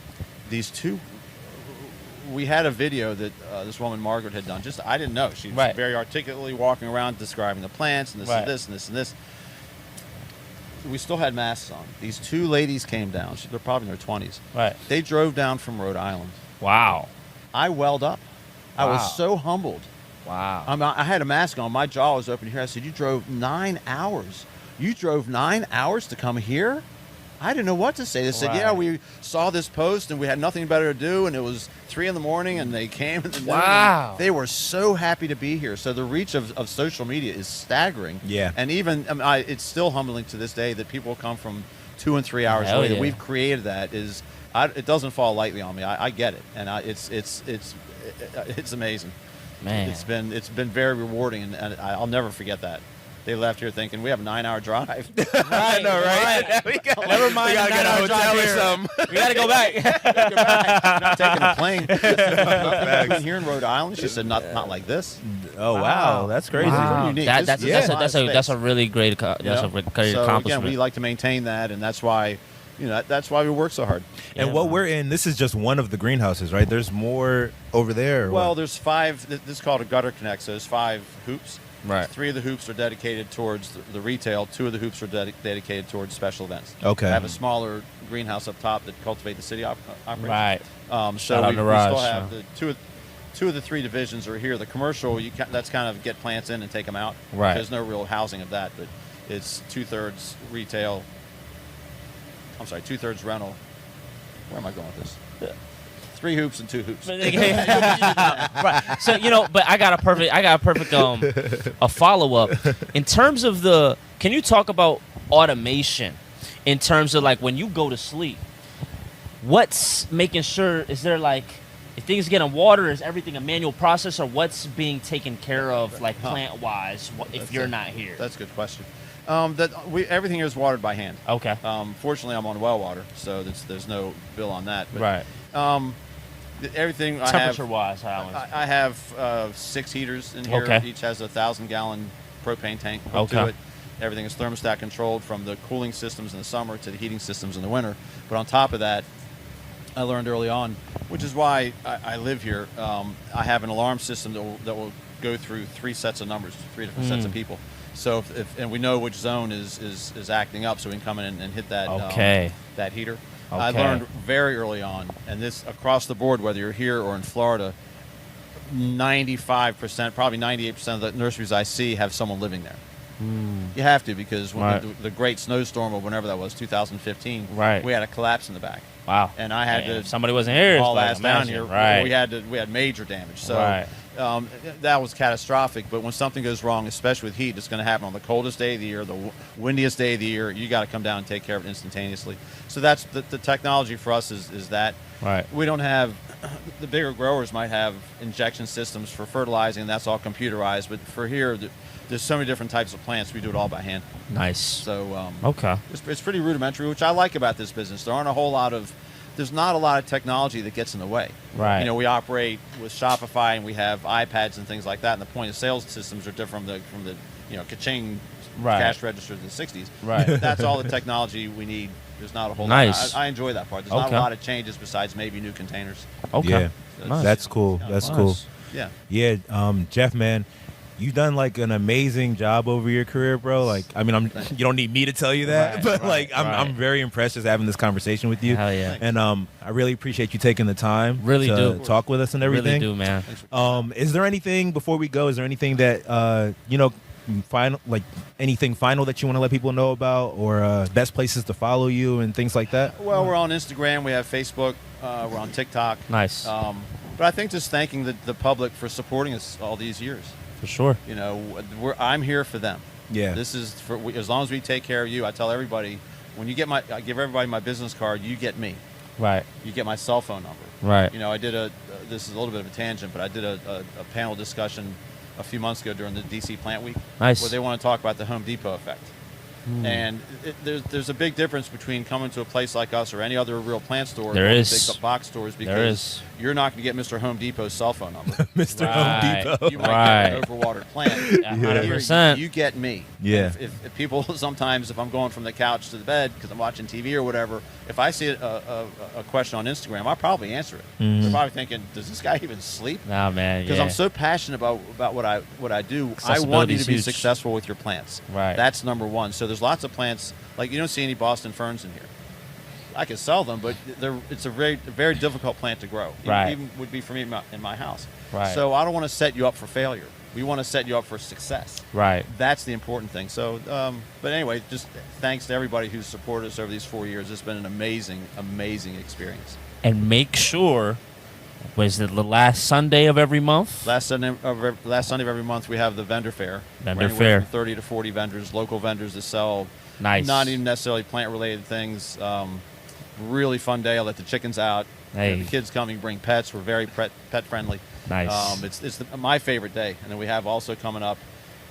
we had a video that this woman, Margaret, had done. I didn't know. She was very articulately walking around describing the plants and this and this and this and this. We still had masks on. These 2 ladies came down. They're probably in their 20s. Right. They drove down from Rhode Island. Wow. I welled up. I was so humbled. Wow. I had a mask on. My jaw was open here. I said, you drove 9 hours. You drove 9 hours to come here? I didn't know what to say. They said, we saw this post and we had nothing better to do, and it was 3 a.m. and they came. And they were so happy to be here. So the reach of social media is staggering. Yeah. And even it's still humbling to this day that people come from 2 and 3 hours away. That we've created that it doesn't fall lightly on me. I get it, and it's amazing. Man, it's been very rewarding, and I'll never forget that. They left here thinking we have a 9-hour drive. I know, right? Never mind. We gotta get a hotel or something. We gotta go back. Not taking a plane. Nothing here in Rhode Island. She said not like this. Oh wow, that's crazy. Wow. Unique. That's a really great accomplishment. Again, we like to maintain that, and that's why. That's why we work so hard. And what we're in, this is just one of the greenhouses, right? There's more over there. Well, there's 5. This is called a gutter connect. So there's 5 hoops. Right. 3 of the hoops are dedicated towards the retail. 2 of the hoops are dedicated towards special events. Okay. I have a smaller greenhouse up top that cultivate the city operations. Right. So we still have the two of the 3 divisions are here. The commercial, that's kind of get plants in and take them out. Right. There's no real housing of that, but it's 2/3 retail. I'm sorry, 2/3 rental. Where am I going with this? 3 hoops and 2 hoops. Right. So but I got a perfect a follow up in terms of can you talk about automation in terms of like when you go to sleep? What's making sure, is there like, if things get in water, is everything a manual process, or what's being taken care of like plant wise if you're not here? That's a good question. Everything here is watered by hand. Okay. Fortunately, I'm on well water, so there's no bill on that. But, right. Everything temperature wise, I have 6 heaters in here. Okay. Each has a 1,000-gallon propane tank hooked to it. Everything is thermostat controlled, from the cooling systems in the summer to the heating systems in the winter. But on top of that, I learned early on, which is why I live here. I have an alarm system that will go through 3 sets of numbers, 3 different sets of people. So if and we know which zone is acting up, so we can come in and hit that that heater. I learned very early on, and this across the board, whether you're here or in Florida, 95%, probably 98% of the nurseries I see have someone living there. You have to, because when the great snowstorm or whenever that was, 2015, we had a collapse in the back. Wow! And I had to. If somebody wasn't here, all ass down here. Right. We had major damage. So that was catastrophic. But when something goes wrong, especially with heat, it's going to happen on the coldest day of the year, the windiest day of the year. You got to come down and take care of it instantaneously. So that's the technology for us is that. Right. We don't have. The bigger growers might have injection systems for fertilizing, and that's all computerized. But for here, there's so many different types of plants. We do it all by hand. Nice. So it's pretty rudimentary, which I like about this business. There's not a lot of technology that gets in the way. Right. You know, we operate with Shopify, and we have iPads and things like that. And the point of sale systems are different from the ka-ching cash registers in the '60s. Right. That's all the technology we need. There's not a whole lot. I enjoy that part. There's not a lot of changes besides maybe new containers. Yeah. That's cool. That's cool. Yeah. Yeah. Jeff, man, you've done like an amazing job over your career, bro. Like, I mean, you don't need me to tell you that, but I'm very impressed just having this conversation with you. Hell yeah. And I really appreciate you taking the time to talk with us and everything. Really do, man. Is there anything before we go? Is there anything that final, like anything final that you want to let people know about, or best places to follow you and things like that? Well, we're on Instagram. We have Facebook. We're on TikTok. Nice. But I think just thanking the public for supporting us all these years. For sure. You know, I'm here for them. Yeah. This is for as long as we take care of you. I tell everybody, when you I give everybody my business card. You get me. Right. You get my cell phone number. Right. You know, I did this is a little bit of a tangent, but I did a panel discussion a few months ago during the DC Plant Week. Nice. Where they want to talk about the Home Depot effect. And there's a big difference between coming to a place like us or any other real plant store. There is. Big box stores, because you're not going to get Mr. Home Depot's cell phone number. Mr. Home Depot. You might get an overwatered plant. 100%. You get me. Yeah. If people sometimes, if I'm going from the couch to the bed because I'm watching TV or whatever, if I see a question on Instagram, I'll probably answer it. They're probably thinking, does this guy even sleep? Nah, man. Because I'm so passionate about what I do. I want you to be successful with your plants. Right. That's number one. So there's lots of plants, like you don't see any Boston ferns in here. I could sell them, but it's a very difficult plant to grow. Right. Even would be for me in my house. Right. So I don't want to set you up for failure. We want to set you up for success. Right. That's the important thing. So, but anyway, just thanks to everybody who's supported us over these 4 years. It's been an amazing, amazing experience. And make sure, was it the last Sunday of every month? Last Sunday of every month, we have the vendor fair. Vendor fair. From 30 to 40 vendors, local vendors that sell not even necessarily plant-related things. Really fun day. I'll let the chickens out. Hey. The kids come and bring pets. We're very pet-friendly. Nice. It's my favorite day. And then we have also coming up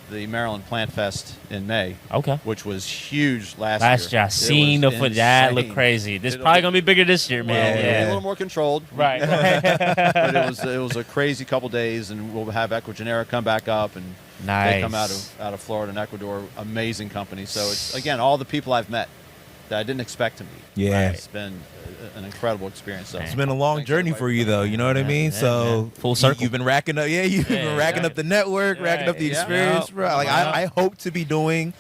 the Maryland Plant Fest in May. Okay. Which was huge last year. I seen the foot. That looked crazy. This probably going to be bigger this year, man. Well, a little more controlled. Right. But it was a crazy couple days, and we'll have Equigenera come back up, and they come out of Florida and Ecuador. Amazing company. So it's, again, all the people I've met that I didn't expect to meet. Yeah. It's been an incredible experience. So it's been a long journey for you, though. You know what I mean? So full circle. You've been racking up. Yeah, you've been racking up the network, racking up the experience, bro. Like I hope to be doing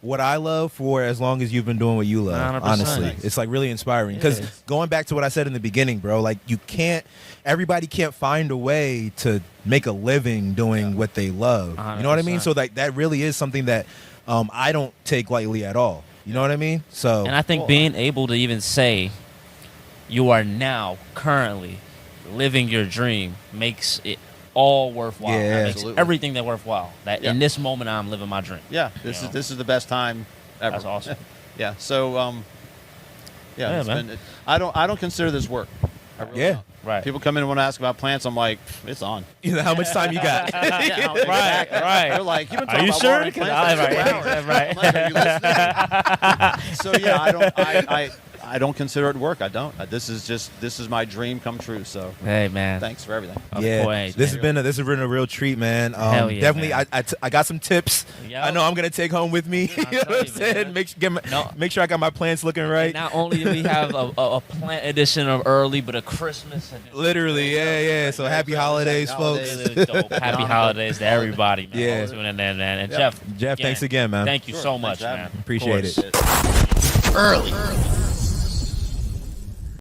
what I love for as long as you've been doing what you love. 100%. Honestly, it's like really inspiring. Because going back to what I said in the beginning, bro, like everybody can't find a way to make a living doing what they love. 100%. You know what I mean? So that really is something that I don't take lightly at all. You know what I mean? So, and I think being able to even say you are now currently living your dream makes it all worthwhile. Yeah, that makes absolutely. everything that worthwhile. That in this moment I'm living my dream. Yeah, this is the best time ever. That's awesome. Yeah. So it's been, I don't consider this work. I really don't. Right. People come in and want to ask about plants. I'm like, it's on. You know, how much time you got? Right. They're like, you've been talking about sure? watering plants for 2 hours. Right. I'm like, are you listening? So yeah, I don't consider it work. I don't. This is my dream come true. So hey, man, thanks for everything. Yeah, this has been a real treat, man. Hell yeah, definitely, man. I got some tips. Yep. I know I'm gonna take home with me. You know what I'm saying? Make sure I got my plants looking right. And not only do we have a plant edition of early, but a Christmas edition. Literally, yeah. So happy holidays, folks. Happy holidays to everybody, man. Yeah. Tuning in, man. And Jeff, again, thanks again, man. Thank you so much, man. Appreciate it. Early.